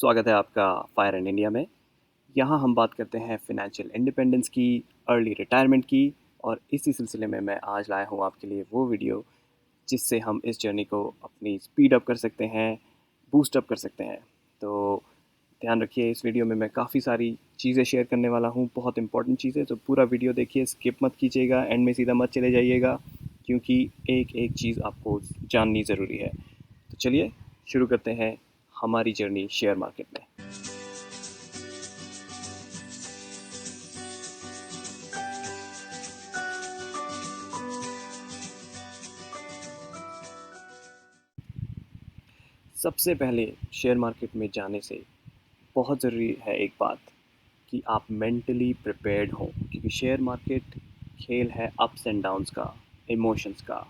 स्वागत है आपका फायर एंड इंडिया में। यहाँ हम बात करते हैं फ़ाइनेंशियल इंडिपेंडेंस की, अर्ली रिटायरमेंट की और इसी सिलसिले में मैं आज लाया हूँ आपके लिए वो वीडियो जिससे हम इस जर्नी को अपनी स्पीड अप कर सकते हैं, बूस्ट अप कर सकते हैं। तो ध्यान रखिए, इस वीडियो में मैं काफ़ी सारी चीज़ें शेयर करने वाला हूँ, बहुत इंपॉर्टेंट चीज़ें। तो पूरा वीडियो देखिए, स्किप मत कीजिएगा, एंड में सीधा मत चले जाइएगा क्योंकि एक एक चीज़ आपको जाननी ज़रूरी है। तो चलिए शुरू करते हैं हमारी जर्नी शेयर मार्केट में। सबसे पहले शेयर मार्केट में जाने से बहुत ज़रूरी है एक बात कि आप मेंटली प्रिपेयर्ड हों, क्योंकि शेयर मार्केट खेल है अप्स एंड डाउन्स का, इमोशंस का।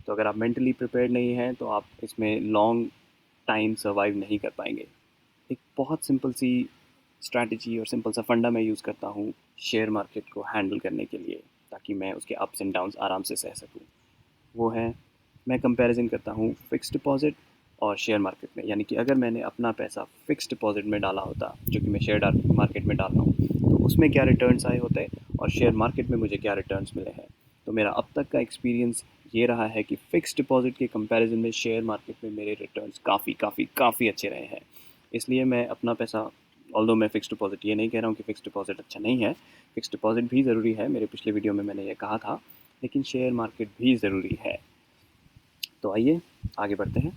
तो अगर आप मेंटली प्रिपेयर्ड नहीं हैं तो आप इसमें लॉन्ग टाइम सर्वाइव नहीं कर पाएंगे। एक बहुत सिंपल सी स्ट्रैटेजी और सिंपल सा फंडा मैं यूज़ करता हूँ शेयर मार्केट को हैंडल करने के लिए, ताकि मैं उसके अप्स एंड डाउन्स आराम से सह सकूँ। वो है, मैं कंपैरिजन करता हूँ फ़िक्स्ड डिपॉज़िट और शेयर मार्केट में। यानी कि अगर मैंने अपना पैसा फ़िक्स्ड डिपॉज़िट में डाला होता, जो कि मैं शेयर मार्केट में डाल रहा हूँ, तो उसमें क्या रिटर्न्स आए होते और शेयर मार्केट में मुझे क्या रिटर्न्स मिले हैं। तो मेरा अब तक का एक्सपीरियंस ये रहा है कि फ़िक्स्ड डिपॉज़िट के कंपैरिजन में शेयर मार्केट में मेरे रिटर्न्स काफ़ी अच्छे रहे हैं। इसलिए मैं अपना पैसा, ऑल्दो मैं फ़िक्स्ड डिपॉज़िट ये नहीं कह रहा हूँ कि फ़िक्स्ड डिपॉज़िट अच्छा नहीं है, फ़िक्स्ड डिपॉज़िट भी ज़रूरी है, मेरे पिछले वीडियो में मैंने ये कहा था, लेकिन शेयर मार्केट भी ज़रूरी है। तो आइए आगे बढ़ते हैं।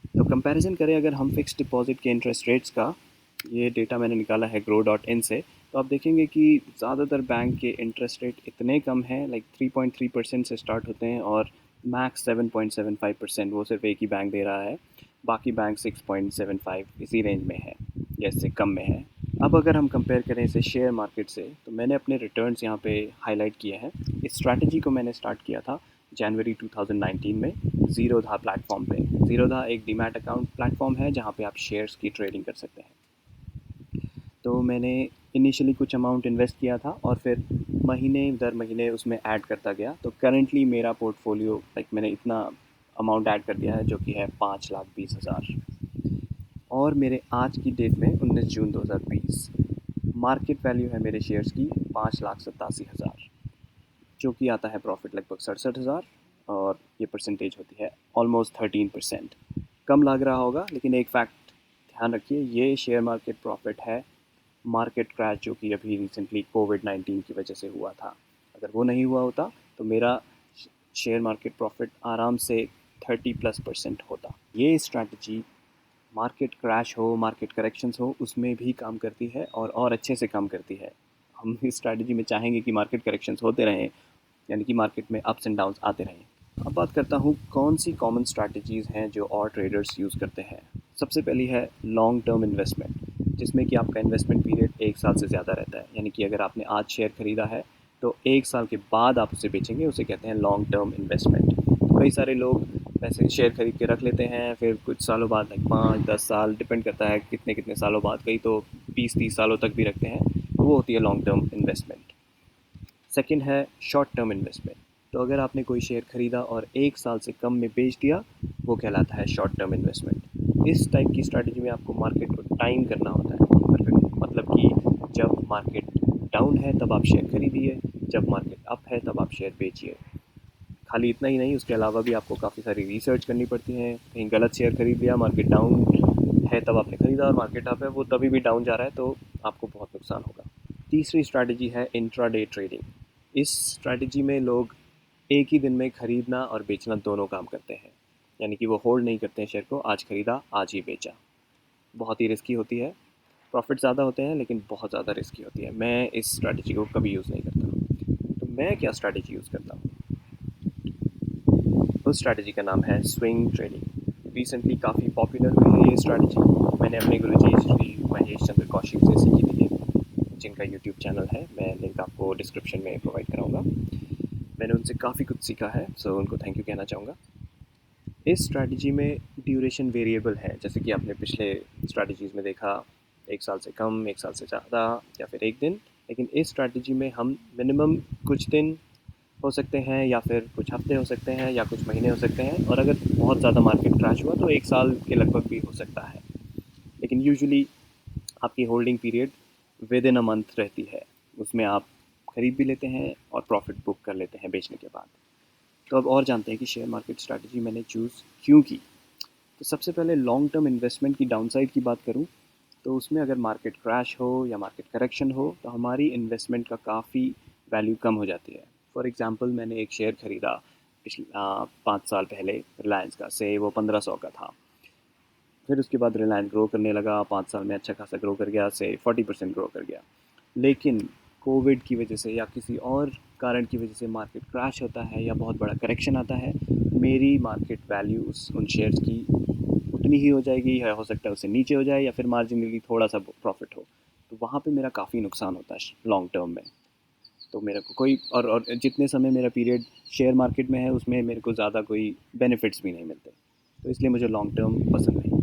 तो कंपैरिजन करें अगर हम फ़िक्स्ड डिपॉज़िट के इंटरेस्ट रेट्स का, ये डेटा मैंने निकाला है grow.in से, तो आप देखेंगे कि ज़्यादातर बैंक के इंटरेस्ट रेट इतने कम हैं, लाइक 3.3% से स्टार्ट होते हैं और मैक्स 7.75% वो सिर्फ एक ही बैंक दे रहा है। बाकी बैंक 6.75 इसी रेंज में है या इससे कम में है। अब अगर हम कंपेयर करें इसे शेयर मार्केट से, तो मैंने अपने रिटर्न्स यहाँ पे हाईलाइट किए हैं। इस स्ट्रैटेजी को मैंने स्टार्ट किया था जनवरी 2019 में ज़ीरोधा प्लेटफॉर्म पे। ज़ीरोधा एक डीमैट अकाउंट प्लेटफॉर्म है जहाँ पे आप शेयर्स की ट्रेडिंग कर सकते हैं। तो मैंने इनिशियली कुछ अमाउंट इन्वेस्ट किया था और फिर महीने दर महीने उसमें ऐड करता गया। तो करंटली मेरा पोर्टफोलियो, लाइक मैंने इतना अमाउंट ऐड कर दिया है जो कि है 5,20,000, और मेरे आज की डेट में 19 जून 2020 मार्केट वैल्यू है मेरे शेयर्स की 5,87,000, जो कि आता है प्रॉफिट लगभग 67,000, और ये परसेंटेज होती है ऑलमोस्ट 13%। कम लग रहा होगा, लेकिन एक फैक्ट ध्यान रखिए, ये शेयर मार्केट प्रॉफिट है मार्केट क्रैश जो कि अभी रिसेंटली कोविड-19 की वजह से हुआ था। अगर वो नहीं हुआ होता तो मेरा शेयर मार्केट प्रॉफिट आराम से 30+% होता। ये स्ट्रैटेजी मार्केट क्रैश हो, मार्केट करेक्शंस हो, उसमें भी काम करती है और अच्छे से काम करती है। हम इस स्ट्रैटेजी में चाहेंगे कि मार्केट करेक्शंस होते रहें, यानी कि मार्केट में अप्स एंड डाउन्स आते रहें। अब बात करता हूँ कौन सी कॉमन स्ट्रैटेजीज़ हैं जो और ट्रेडर्स यूज़ करते हैं। सबसे पहली है लॉन्ग टर्म इन्वेस्टमेंट, जिसमें कि आपका इन्वेस्टमेंट पीरियड 1 साल से ज़्यादा रहता है। यानी कि अगर आपने आज शेयर खरीदा है तो 1 साल के बाद आप उसे बेचेंगे, उसे कहते हैं लॉन्ग टर्म इन्वेस्टमेंट। कई सारे लोग पैसे शेयर खरीद के रख लेते हैं, फिर कुछ सालों बाद, लाइक 5-10 साल, डिपेंड करता है कितने कितने सालों बाद, कई तो 20-30 सालों तक भी रखते हैं, तो वो होती है लॉन्ग टर्म इन्वेस्टमेंट। सेकंड है शॉर्ट टर्म इन्वेस्टमेंट। तो अगर आपने कोई शेयर खरीदा और 1 साल से कम में बेच दिया, वो कहलाता है शॉर्ट टर्म इन्वेस्टमेंट। इस टाइप की स्ट्रैटेजी में आपको मार्केट को टाइम करना होता है। मतलब कि जब मार्केट डाउन है तब आप शेयर खरीदिए, जब मार्केट अप है तब आप शेयर बेचिए। खाली इतना ही नहीं, उसके अलावा भी आपको काफ़ी सारी रिसर्च करनी पड़ती है। कहीं गलत शेयर खरीद लिया, मार्केट डाउन है तब आपने खरीदा और मार्केट अप है, वो तभी भी डाउन जा रहा है, तो आपको बहुत नुकसान होगा। तीसरी स्ट्रैटेजी है इंट्राडे ट्रेडिंग। इस स्ट्रैटेजी में लोग एक ही दिन में खरीदना और बेचना दोनों काम करते हैं। यानी कि वो होल्ड नहीं करते हैं शेयर को, आज खरीदा आज ही बेचा। बहुत ही रिस्की होती है, प्रॉफिट ज़्यादा होते हैं लेकिन बहुत ज़्यादा रिस्की होती है। मैं इस स्ट्रैटेजी को कभी यूज़ नहीं करता। तो मैं क्या स्ट्रैटेजी यूज़ करता हूँ, उस स्ट्रैटेजी का नाम है स्विंग ट्रेडिंग। रिसेंटली काफ़ी पॉपुलर हुई है ये स्ट्रैटेजी। मैंने अपने गुरुजी श्री महेश चंद्र कौशिक से सीखी थी ये, जिनका यूट्यूब चैनल है, मैं लिंक आपको डिस्क्रिप्शन में प्रोवाइड कराऊंगा। मैंने उनसे काफ़ी कुछ सीखा है, सो उनको थैंक यू कहना चाहूँगा। इस स्ट्रैटेजी में ड्यूरेशन वेरिएबल है, जैसे कि आपने पिछले स्ट्रैटेजीज़ में देखा, 1 साल से कम, 1 साल से ज़्यादा, या फिर एक दिन। लेकिन इस स्ट्रैटेजी में हम मिनिमम कुछ दिन हो सकते हैं, या फिर कुछ हफ्ते हो सकते हैं, या कुछ महीने हो सकते हैं, और अगर बहुत ज़्यादा मार्केट क्रैश हुआ तो 1 साल के लगभग भी हो सकता है। लेकिन यूजुअली आपकी holding period with in a month रहती है, उसमें आप खरीद भी लेते हैं और प्रॉफिट बुक कर लेते हैं बेचने के बाद। तो अब और जानते हैं कि शेयर मार्केट स्ट्रैटेजी मैंने चूज़ क्यों की। तो सबसे पहले लॉन्ग टर्म इन्वेस्टमेंट की डाउनसाइड की बात करूँ तो उसमें अगर मार्केट क्रैश हो या मार्केट करेक्शन हो तो हमारी इन्वेस्टमेंट का काफ़ी वैल्यू कम हो जाती है। फॉर एग्ज़ाम्पल मैंने एक शेयर ख़रीदा पिछले 5 साल पहले रिलायंस का, से वो 1500 का था। फिर उसके बाद रिलायंस ग्रो करने लगा, 5 साल में अच्छा खासा ग्रो कर गया, से 40% ग्रो कर गया। लेकिन कोविड की वजह से या किसी और कारण की वजह से मार्केट क्रैश होता है या बहुत बड़ा करेक्शन आता है, मेरी मार्केट वैल्यू उन शेयर्स की उतनी ही हो जाएगी, या हो सकता है उससे नीचे हो जाए, या फिर मार्जिनली थोड़ा सा प्रॉफिट हो। तो वहाँ पे मेरा काफ़ी नुकसान होता है लॉन्ग टर्म में। तो मेरे को कोई और जितने समय मेरा पीरियड शेयर मार्केट में है उसमें मेरे को ज़्यादा कोई बेनिफिट्स भी नहीं मिलते। तो इसलिए मुझे लॉन्ग टर्म पसंद नहीं।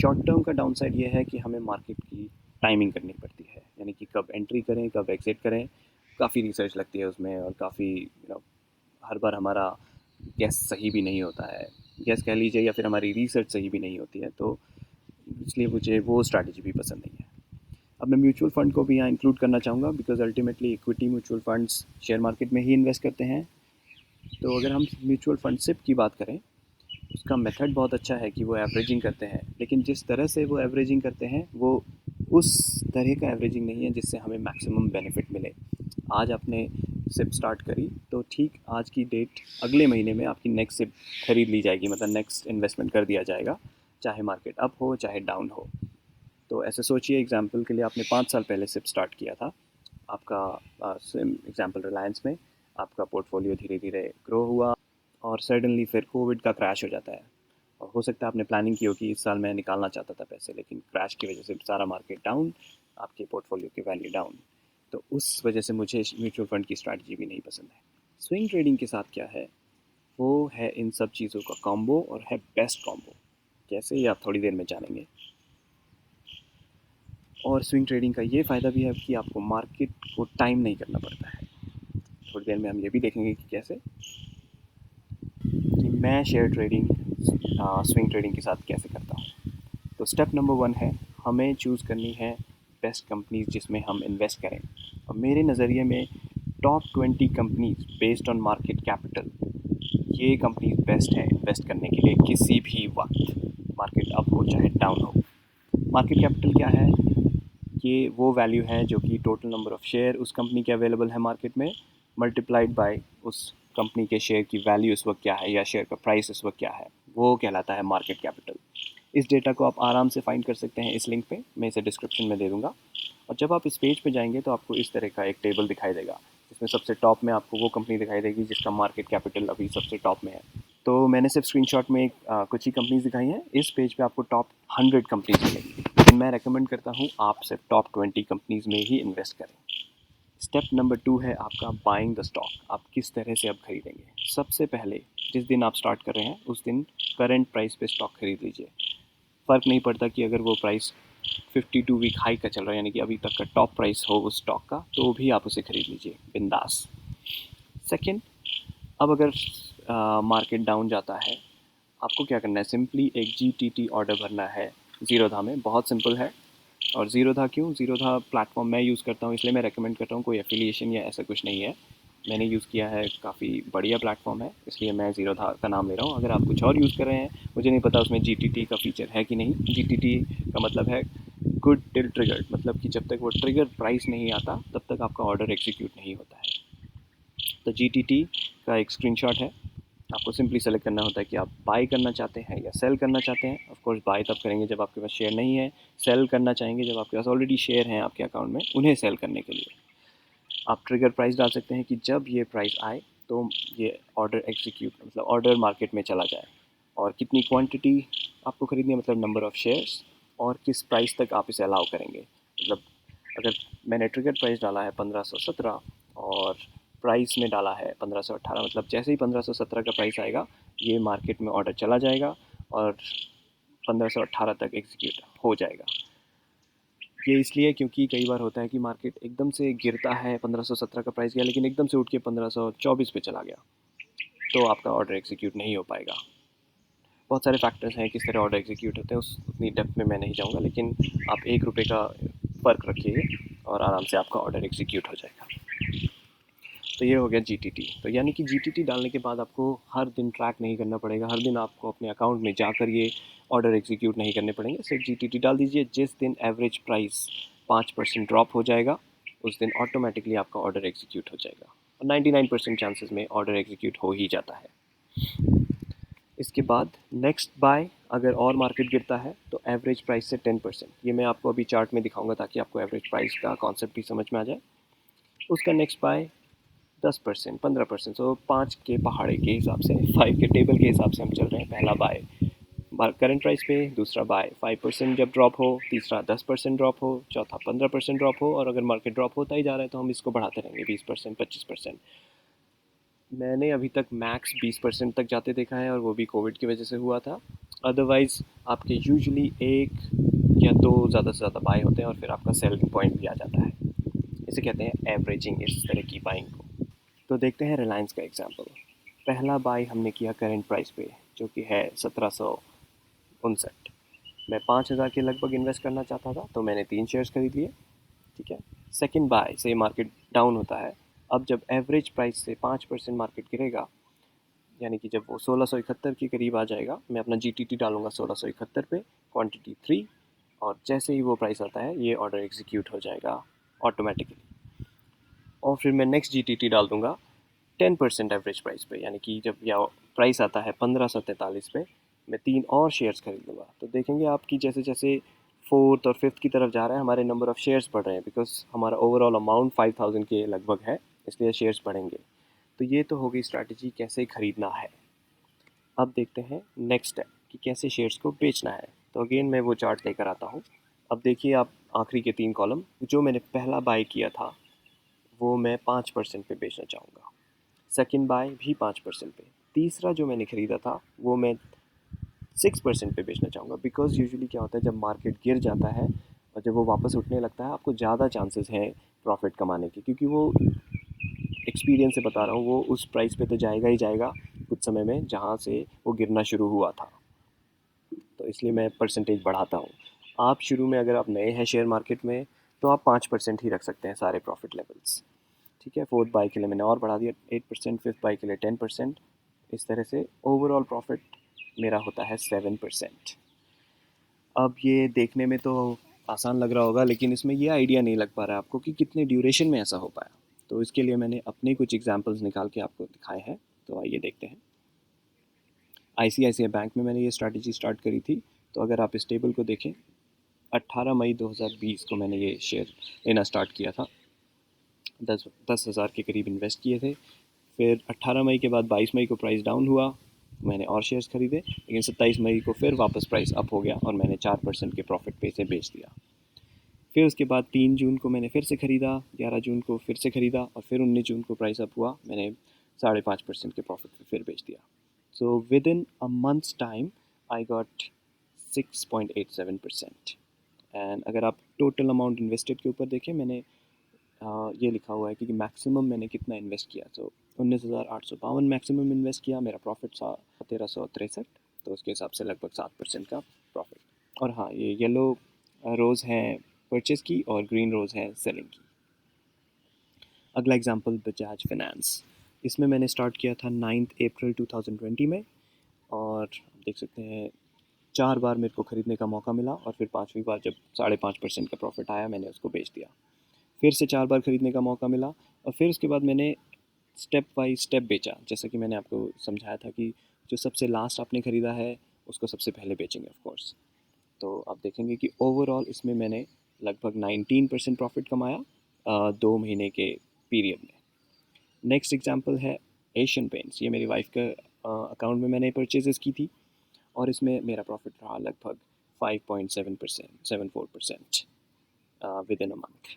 शॉर्ट टर्म का डाउन साइड ये है कि हमें मार्केट की टाइमिंग करनी पड़ती है, यानी कि कब एंट्री करें कब एग्ज़िट करें। काफ़ी रिसर्च लगती है उसमें, और काफ़ी हर बार हमारा गैस सही भी नहीं होता है, गैस कह लीजिए, या फिर हमारी रिसर्च सही भी नहीं होती है। तो इसलिए मुझे वो स्ट्रैटेजी भी पसंद नहीं है। अब मैं म्यूचुअल फ़ंड को भी यहाँ इंक्लूड करना चाहूँगा, because ultimately equity mutual funds share market में ही इन्वेस्ट करते हैं। तो अगर हम म्यूचुअल फंड सिप की बात करें, उसका मेथड बहुत अच्छा है कि वो एवरेजिंग करते हैं, लेकिन जिस तरह से वो एवरेजिंग करते हैं वो उस तरह का एवरेजिंग नहीं है जिससे हमें मैक्सिमम बेनिफिट मिले। आज आपने सिप स्टार्ट करी तो ठीक आज की डेट अगले महीने में आपकी नेक्स्ट सिप खरीद ली जाएगी, मतलब नेक्स्ट इन्वेस्टमेंट कर दिया जाएगा, चाहे मार्केट अप हो चाहे डाउन हो। तो ऐसे सोचिए, एग्जांपल के लिए आपने 5 साल पहले सिप स्टार्ट किया था, आपका एग्जांपल रिलायंस में आपका पोर्टफोलियो धीरे धीरे ग्रो हुआ, और सडनली फिर कोविड का क्रैश हो जाता है। और हो सकता है आपने प्लानिंग की हो कि इस साल मैं निकालना चाहता था पैसे, लेकिन क्रैश की वजह से सारा मार्केट डाउन, आपके पोर्टफोलियो की वैल्यू डाउन। तो उस वजह से मुझे म्यूचुअल फंड की स्ट्रैटेजी भी नहीं पसंद है। स्विंग ट्रेडिंग के साथ क्या है, वो है इन सब चीज़ों का कॉम्बो, और है बेस्ट कॉम्बो। कैसे, ये आप थोड़ी देर में जानेंगे। और स्विंग ट्रेडिंग का ये फ़ायदा भी है कि आपको मार्केट को टाइम नहीं करना पड़ता है। थोड़ी देर में हम ये भी देखेंगे कि कैसे, कि मैं शेयर ट्रेडिंग स्विंग ट्रेडिंग के साथ कैसे करता हूँ। तो स्टेप नंबर 1 है, हमें चूज़ करनी है बेस्ट कंपनीज जिसमें हम इन्वेस्ट करें। और मेरे नज़रिए में top 20 companies based on market capital, ये कंपनीज बेस्ट है इन्वेस्ट करने के लिए किसी भी वक्त, मार्केट अप हो चाहे डाउन हो। मार्केट कैपिटल क्या है, ये वो वैल्यू है जो कि टोटल नंबर ऑफ़ शेयर उस कंपनी के अवेलेबल है मार्केट में, मल्टीप्लाइड बाय उस कंपनी के शेयर की वैल्यू इस वक्त क्या है, या शेयर का प्राइस इस वक्त क्या है, वो कहलाता है मार्केट कैपिटल। इस डेटा को आप आराम से फाइंड कर सकते हैं इस लिंक पे, मैं इसे डिस्क्रिप्शन में दे दूँगा। और जब आप इस पेज पे जाएंगे तो आपको इस तरह का एक टेबल दिखाई देगा, जिसमें सबसे टॉप में आपको वो कंपनी दिखाई देगी जिसका मार्केट कैपिटल अभी सबसे टॉप में है। तो मैंने सिर्फ स्क्रीनशॉट में कुछ ही कंपनीज दिखाई हैं। इस पेज पे आपको टॉप 100 कंपनीज मिलेंगी, लेकिन मैं रेकमेंड करता हूँ आप सिर्फ टॉप 20 कंपनीज में ही इन्वेस्ट करें। स्टेप नंबर 2 है आपका बाइंग द स्टॉक। आप किस तरह से अब खरीदेंगे। सबसे पहले जिस दिन आप स्टार्ट कर रहे हैं उस दिन करंट प्राइस पे स्टॉक खरीद लीजिए। फ़र्क नहीं पड़ता कि अगर वो प्राइस 52 वीक हाई का चल रहा है, यानी कि अभी तक का टॉप प्राइस हो उस स्टॉक का, तो भी आप उसे खरीद लीजिए बिंदास। सेकंड, अब अगर मार्केट डाउन जाता है, आपको क्या करना है, सिंपली एक GTT ऑर्डर भरना है ज़ीरोधा में। बहुत सिंपल है। और ज़ीरोधा क्यों, ज़ीरोधा प्लेटफॉर्म मैं यूज़ करता हूँ इसलिए मैं रेकमेंड करता हूँ, कोई एफिलिएशन या ऐसा कुछ नहीं है। मैंने यूज़ किया है, काफ़ी बढ़िया प्लेटफॉर्म है, इसलिए मैं ज़ीरोधा का नाम ले रहा हूँ। अगर आप कुछ और यूज़ कर रहे हैं, मुझे नहीं पता उसमें GTT का फीचर है कि नहीं। GTT का मतलब है गुड टिल ट्रिगर, मतलब कि जब तक वो ट्रिगर प्राइस नहीं आता तब तक आपका ऑर्डर एग्जीक्यूट नहीं होता है। तो GTT का एक स्क्रीनशॉट है, आपको सिंपली सेलेक्ट करना होता है कि आप बाई करना चाहते हैं या सेल करना चाहते हैं। ऑफ कोर्स बाई तब करेंगे जब आपके पास शेयर नहीं है, सेल करना चाहेंगे जब आपके पास ऑलरेडी शेयर हैं आपके अकाउंट में, उन्हें सेल करने के लिए। आप ट्रिगर प्राइस डाल सकते हैं कि जब ये प्राइस आए तो ये ऑर्डर एग्जीक्यूट, मतलब ऑर्डर मार्केट में चला जाए। और कितनी क्वांटिटी आपको खरीदनी है, मतलब नंबर ऑफ़ शेयर्स, और किस प्राइस तक आप इसे अलाउ करेंगे। मतलब अगर मैंने ट्रिगर प्राइस डाला है 1517 और प्राइस में डाला है 1518, मतलब जैसे ही 1517 का प्राइस आएगा ये मार्केट में ऑर्डर चला जाएगा और 1518 तक एग्जीक्यूट हो जाएगा। ये इसलिए क्योंकि कई बार होता है कि मार्केट एकदम से गिरता है, 1517 का प्राइस गया लेकिन एकदम से उठ के 1524 पे चला गया, तो आपका ऑर्डर एग्जीक्यूट नहीं हो पाएगा। बहुत सारे फैक्टर्स हैं किस तरह ऑर्डर एग्जीक्यूट होते हैं, उस उतनी डेप्थ में मैं नहीं जाऊँगा, लेकिन आप 1 रुपये का फ़र्क रखिए और आराम से आपका ऑर्डर एग्जीक्यूट हो जाएगा। तो ये हो गया जीटीटी। तो यानी कि जीटीटी डालने के बाद आपको हर दिन ट्रैक नहीं करना पड़ेगा, हर दिन आपको अपने अकाउंट में जाकर ये ऑर्डर एग्जीक्यूट नहीं करने पड़ेंगे। सिर्फ जीटीटी डाल दीजिए, जिस दिन एवरेज प्राइस 5% ड्रॉप हो जाएगा उस दिन ऑटोमेटिकली आपका ऑर्डर एग्जीक्यूट हो जाएगा, और 99% चांसेस में ऑर्डर एग्जीक्यूट हो ही जाता है। इसके बाद नेक्स्ट बाय, अगर और मार्केट गिरता है तो एवरेज प्राइस से 10%, ये मैं आपको अभी चार्ट में दिखाऊंगा ताकि आपको एवरेज प्राइस का कॉन्सेप्ट भी समझ में आ जाए। उसका नेक्स्ट बाय 10%, 15%, तो 5 के पहाड़े के हिसाब से, 5 के टेबल के हिसाब से हम चल रहे हैं। पहला बाय करंट प्राइस पे, दूसरा बाय 5% जब ड्रॉप हो, तीसरा 10% ड्रॉप हो, चौथा 15% ड्रॉप हो, और अगर मार्केट ड्रॉप होता ही जा रहा है तो हम इसको बढ़ाते रहेंगे 20%, 25%। मैंने अभी तक मैक्स 20% तक जाते देखा है, और वो भी कोविड की वजह से हुआ था। अदरवाइज़ आपके यूजुअली 1 या 2 ज़्यादा से ज़्यादा बाय होते हैं, और फिर आपका सेलिंग पॉइंट भी आ जाता है। इसे कहते हैं एवरेजिंग, इस तरह की बाइंग को। तो देखते हैं रिलायंस का एग्जांपल। पहला बाय हमने किया करंट प्राइस पे, जो कि है 1759। मैं 5,000 के लगभग इन्वेस्ट करना चाहता था, तो मैंने 3 शेयर्स खरीद लिए। ठीक है। सेकंड बाय से मार्केट डाउन होता है। अब जब एवरेज प्राइस से 5% मार्केट गिरेगा, यानी कि जब वो 1671 के करीब आ जाएगा, मैं अपना जीटीटी डालूंगा 1671 पे, क्वांटिटी 3, और जैसे ही वो प्राइस आता है ये ऑर्डर एग्जीक्यूट हो जाएगा ऑटोमेटिकली। और फिर मैं नेक्स्ट जीटीटी डाल दूंगा 10% एवरेज प्राइस पे, यानी कि जब यह प्राइस आता है 1543 पे, मैं 3 और शेयर्स खरीद लूँगा। तो देखेंगे आपकी जैसे जैसे फोर्थ और फिफ्थ की तरफ जा रहा है, हमारे नंबर ऑफ़ शेयर्स बढ़ रहे हैं, बिकॉज हमारा ओवरऑल अमाउंट 5000 के लगभग है, इसलिए शेयर्स बढ़ेंगे। तो ये तो हो गई स्ट्रैटेजी कैसे ख़रीदना है। अब देखते हैं नेक्स्ट स्टेप कि कैसे शेयर्स को बेचना है। तो अगेन मैं वो चार्ट लेकर आता हूँ। अब देखिए आप, आखिरी के 3 कॉलम, जो मैंने पहला बाय किया था वो मैं 5% पे बेचना चाहूँगा, सेकंड बाय भी 5% पे, तीसरा जो मैंने ख़रीदा था वो मैं 6% पे बेचना चाहूँगा। बिकॉज यूजुअली क्या होता है, जब मार्केट गिर जाता है और जब वो वापस उठने लगता है, आपको ज़्यादा चांसेस हैं प्रॉफिट कमाने के, क्योंकि वो एक्सपीरियंस से बता रहा हूँ, वो उस प्राइस पे तो जाएगा ही जाएगा कुछ समय में जहाँ से वो गिरना शुरू हुआ था। तो इसलिए मैं परसेंटेज बढ़ाता हूँ। आप शुरू में, अगर आप नए हैं शेयर मार्केट में, तो आप 5% ही रख सकते हैं सारे प्रॉफिट लेवल्स। ठीक है। फोर्थ बाय के लिए मैंने और बढ़ा दिया 8%, फिफ्थ बाय के लिए 10%। इस तरह से ओवरऑल प्रॉफिट मेरा होता है 7%। अब ये देखने में तो आसान लग रहा होगा, लेकिन इसमें ये आइडिया नहीं लग पा रहा है आपको कि कितने ड्यूरेशन में ऐसा हो पाया। तो इसके लिए मैंने अपने कुछ एग्जांपल्स निकाल के आपको दिखाए हैं। तो आइए देखते हैं। आईसीआईसीआई बैंक में मैंने ये स्ट्रैटेजी स्टार्ट करी थी। तो अगर आप इस टेबल को देखें, 18 मई 2020 को मैंने ये शेयर लेना स्टार्ट किया था। 10,000 के करीब इन्वेस्ट किए थे। फिर 18 मई के बाद 22 मई को प्राइस डाउन हुआ, मैंने और शेयर्स खरीदे, लेकिन 27 मई को फिर वापस प्राइस अप हो गया और मैंने 4% के प्रॉफिट पे से बेच दिया। फिर उसके बाद 3 जून को मैंने फिर से ख़रीदा, 11 जून को फिर से ख़रीदा, और फिर 19 जून को प्राइस अप हुआ, मैंने 5.5% के प्रॉफिट पे फिर बेच दिया। So with in a months time I got 6.87%। And अगर आप टोटल अमाउंट इन्वेस्टेड के ऊपर देखें, मैंने ये लिखा हुआ है कि मैक्सिमम मैंने कितना इन्वेस्ट किया। तो 19,852 मैक्सिमम इन्वेस्ट किया, मेरा प्रॉफिट था 1363, तो उसके हिसाब से लगभग 7% का प्रॉफिट। और हाँ, ये येलो रोज़ हैं परचेज़ की और ग्रीन रोज़ हैं सेलिंग की। अगला एग्जांपल बजाज फाइनेंस। इसमें मैंने स्टार्ट किया था 9 अप्रैल 2020 में, और देख सकते हैं 4 बार मेरे को ख़रीदने का मौका मिला, और फिर 5वीं बार जब 5.5% का प्रॉफिट आया, मैंने उसको बेच दिया। फिर से 4 बार ख़रीदने का मौका मिला, और फिर उसके बाद मैंने स्टेप बाय स्टेप बेचा। जैसा कि मैंने आपको समझाया था कि जो सबसे लास्ट आपने ख़रीदा है उसको सबसे पहले बेचेंगे ऑफ कोर्स। तो आप देखेंगे कि ओवरऑल इसमें मैंने लगभग 19% प्रॉफिट कमाया 2 महीने के पीरियड में। नेक्स्ट एग्जांपल है एशियन पेंट्स। ये मेरी वाइफ का अकाउंट में मैंने परचेजेस की थी, और इसमें मेरा प्रॉफिट रहा लगभग 5.74% विद इन अ मंथ।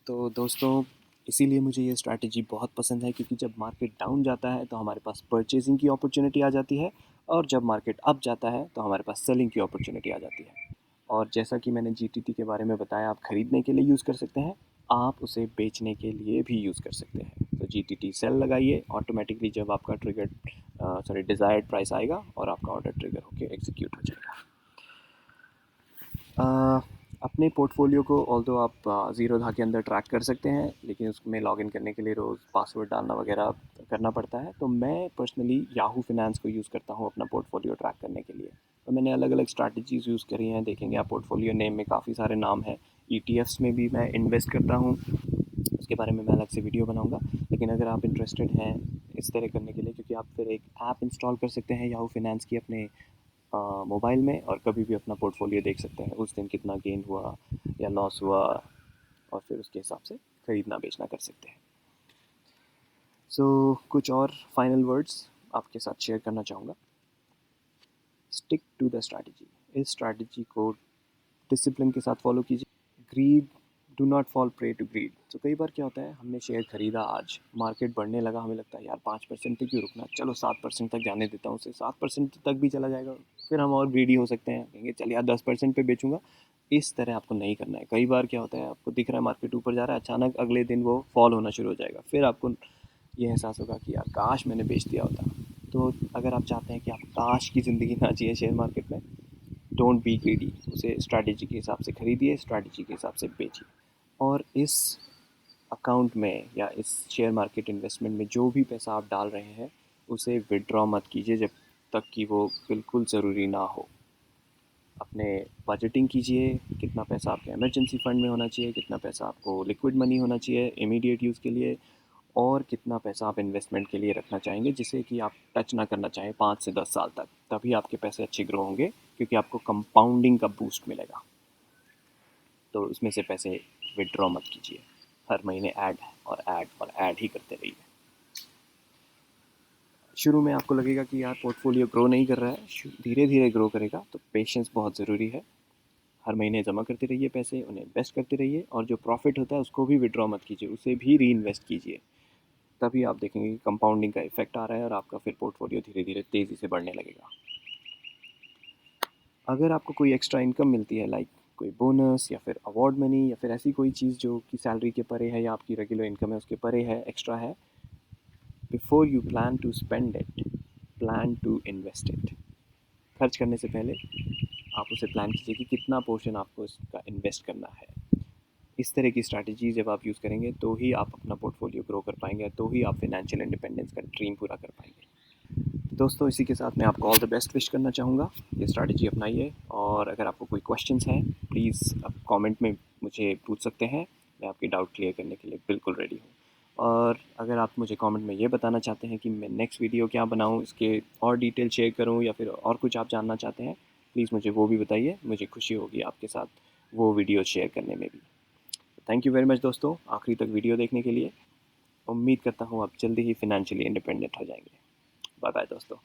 तो दोस्तों, इसीलिए मुझे ये स्ट्रैटेजी बहुत पसंद है, क्योंकि जब मार्केट डाउन जाता है तो हमारे पास परचेजिंग की अपॉर्चुनिटी आ जाती है, और जब मार्केट अप जाता है तो हमारे पास सेलिंग की अपॉर्चुनिटी आ जाती है। और जैसा कि मैंने जीटीटी के बारे में बताया, आप ख़रीदने के लिए यूज़ कर सकते हैं, आप उसे बेचने के लिए भी यूज़ कर सकते हैं। तो जीटीटी सेल लगाइए, ऑटोमेटिकली जब आपका ट्रिगर डिज़ायर्ड प्राइस आएगा और आपका ऑर्डर ट्रिगर होकर एग्जीक्यूट हो जाएगा। अपने पोर्टफोलियो को ऑल्दो आप ज़ीरोधा के अंदर ट्रैक कर सकते हैं, लेकिन उसमें लॉगिन करने के लिए रोज़ पासवर्ड डालना वगैरह करना पड़ता है। तो मैं पर्सनली याहू फिनेंस को यूज़ करता हूँ अपना पोर्टफोलियो ट्रैक करने के लिए। तो मैंने अलग अलग स्ट्रैटेजीज़ यूज़ करी हैं, देखेंगे आप पोर्टफोलियो नेम में काफ़ी सारे नाम हैं। ETFs में भी मैं इन्वेस्ट करता हूँ, उसके बारे में मैं अलग से वीडियो बनाऊँगा। लेकिन अगर आप इंटरेस्टेड हैं इस तरह करने के लिए, क्योंकि आप फिर एक ऐप इंस्टॉल कर सकते हैं याहू फिनेंस की अपने मोबाइल में, और कभी भी अपना पोर्टफोलियो देख सकते हैं उस दिन कितना गेन हुआ या लॉस हुआ, और फिर उसके हिसाब से ख़रीदना बेचना कर सकते हैं। कुछ और फाइनल वर्ड्स आपके साथ शेयर करना चाहूँगा। Stick to the strategy. इस स्ट्रैटेजी को डिसिप्लिन के साथ फॉलो कीजिए। Greed, do not fall prey to greed. तो कई बार क्या होता है, हमने शेयर खरीदा, आज मार्केट बढ़ने लगा, हमें लगता है यार 5% पे क्यों रुकना, चलो 7% तक जाने देता हूँ उसे, 7% तक भी चला जाएगा, फिर हम और ग्रीडी हो सकते हैं, कहेंगे चल यार 10% पे बेचूंगा। इस तरह आपको नहीं करना है। कई बार क्या होता है, आपको दिख रहा है मार्केट ऊपर जा रहा है, अचानक अगले दिन वो फॉल होना शुरू हो जाएगा, फिर आपको ये एहसास होगा कि यार काश मैंने बेच दिया होता। तो अगर आप चाहते हैं कि आप काश की ज़िंदगी ना जिए शेयर मार्केट में, डोंट बी ग्रीडी, उसे स्ट्रैटेजी के हिसाब से खरीदिए, स्ट्रैटेजी के हिसाब से बेचिए। और इस अकाउंट में या इस शेयर मार्केट इन्वेस्टमेंट में जो भी पैसा आप डाल रहे हैं, उसे विड्रॉ मत कीजिए जब तक कि वो बिल्कुल ज़रूरी ना हो। अपने बजटिंग कीजिए, कितना पैसा आपके इमरजेंसी फ़ंड में होना चाहिए, कितना पैसा आपको लिक्विड मनी होना चाहिए इमीडिएट यूज़ के लिए, और कितना पैसा आप इन्वेस्टमेंट के लिए रखना चाहेंगे जिसे कि आप टच ना करना चाहें 5 से 10 साल तक। तभी आपके पैसे अच्छे ग्रो होंगे, क्योंकि आपको कंपाउंडिंग का बूस्ट मिलेगा। तो उसमें से पैसे विड्रॉ मत कीजिए, हर महीने ऐड और ऐड और ऐड ही करते रहिए। शुरू में आपको लगेगा कि यार पोर्टफोलियो ग्रो नहीं कर रहा है, धीरे धीरे ग्रो करेगा, तो पेशेंस बहुत ज़रूरी है। हर महीने जमा करते रहिए पैसे, उन्हें इन्वेस्ट करते रहिए, और जो प्रॉफिट होता है उसको भी विड्रॉ मत कीजिए, उसे भी री इन्वेस्ट कीजिए। तभी आप देखेंगे कि कंपाउंडिंग का इफेक्ट आ रहा है और आपका फिर पोर्टफोलियो धीरे धीरे तेज़ी से बढ़ने लगेगा। अगर आपको कोई एक्स्ट्रा इनकम मिलती है, लाइक कोई बोनस या फिर अवार्ड मनी या फिर ऐसी कोई चीज़ जो कि सैलरी के परे है या आपकी रेगुलर इनकम है उसके परे है, एक्स्ट्रा है, before you plan to spend it, plan to invest it. खर्च करने से पहले आप उसे प्लान कीजिए कि कितना पोर्शन आपको इसका इन्वेस्ट करना है। इस तरह की स्ट्रैटेजी जब आप यूज़ करेंगे तो ही आप अपना पोर्टफोलियो ग्रो कर पाएंगे, तो ही आप फाइनेंशियल इंडिपेंडेंस का ड्रीम पूरा कर पाएंगे। दोस्तों, इसी के साथ मैं आपको ऑल द बेस्ट विश करना चाहूँगा। ये स्ट्रैटेजी अपनाइए, और अगर आपको कोई क्वेश्चंस हैं प्लीज़ आप कमेंट में मुझे पूछ सकते हैं। मैं आपके डाउट क्लियर करने के लिए बिल्कुल रेडी हूँ। और अगर आप मुझे कमेंट में ये बताना चाहते हैं कि मैं नेक्स्ट वीडियो क्या बनाऊँ, इसके और डिटेल शेयर करूँ, या फिर और कुछ आप जानना चाहते हैं, प्लीज़ मुझे वो भी बताइए। मुझे खुशी होगी आपके साथ वो वीडियो शेयर करने में भी। थैंक यू वेरी मच दोस्तों, आखिरी तक वीडियो देखने के लिए। उम्मीद करता हूँ आप जल्दी ही फाइनेंशियली इंडिपेंडेंट हो जाएंगे। बाय बाय दोस्तों।